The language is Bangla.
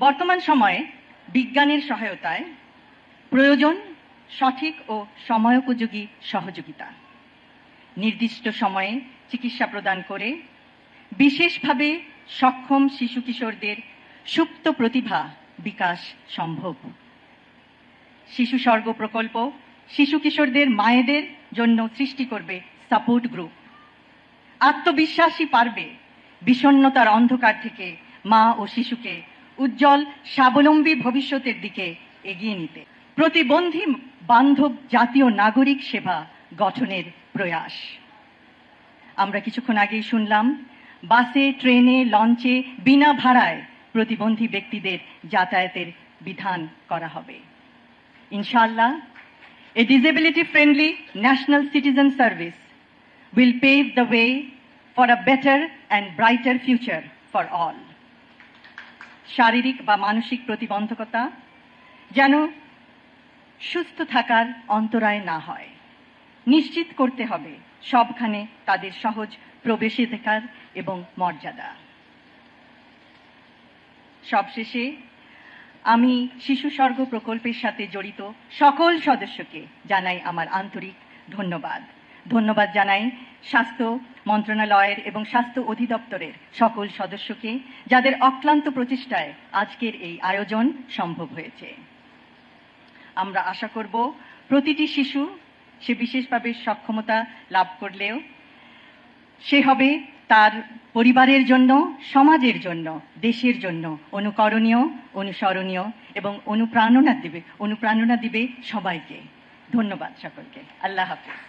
বর্তমান সময়ে বিজ্ঞানের সহায়তায় প্রয়োজন সঠিক ও সময়োপযোগী সহযোগিতা, নির্দিষ্ট সময়ে চিকিৎসা প্রদান করে বিশেষভাবে সক্ষম শিশু কিশোরদের সুপ্ত প্রতিভা বিকাশ সম্ভব। শিশু স্বর্গ প্রকল্প শিশু কিশোরদের মায়েদের জন্য সৃষ্টি করবে সাপোর্ট গ্রুপ। আত্মবিশ্বাসী পারবে বিষণ্ণতার অন্ধকার থেকে মা ও শিশুকে উজ্জ্বল স্বাবলম্বী ভবিষ্যতের দিকে এগিয়ে নিতে। প্রতিবন্ধী বান্ধব জাতীয় নাগরিক সেবা গঠনের প্রয়াস। আমরা কিছুক্ষণ আগেই শুনলাম বাসে, ট্রেনে, লঞ্চে বিনা ভাড়ায় প্রতিবন্ধী ব্যক্তিদের যাতায়াতের বিধান করা হবে। ইনশাআল্লাহ, a disability friendly national citizen service will pave the way for a better and brighter future for all. শারীরিক বা মানসিক প্রতিবন্ধকতা যেন সুস্থ থাকার অন্তরায় না হয়, নিশ্চিত করতে হবে সবখানে তাদের সহজ প্রবেশাধিকার এবং মর্যাদা। সবশেষে আমি শিশু স্বর্গ প্রকল্পের সাথে জড়িত সকল সদস্যকে জানাই আমার আন্তরিক ধন্যবাদ। ধন্যবাদ জানাই স্বাস্থ্য মন্ত্রণালয়ের এবং স্বাস্থ্য অধিদপ্তরের সকল সদস্যকে, যাদের অক্লান্ত প্রচেষ্টায় আজকের এই আয়োজন সম্ভব হয়েছে। আমরা আশা করব প্রতিটি শিশু সে বিশেষভাবে সক্ষমতা লাভ করলেও সে হবে তার পরিবারের জন্য, সমাজের জন্য, দেশের জন্য অনুকরণীয়, অনুসরণীয় এবং অনুপ্রেরণা দিবে সবাইকে। ধন্যবাদ সকলকে। আল্লাহ হাফেজ।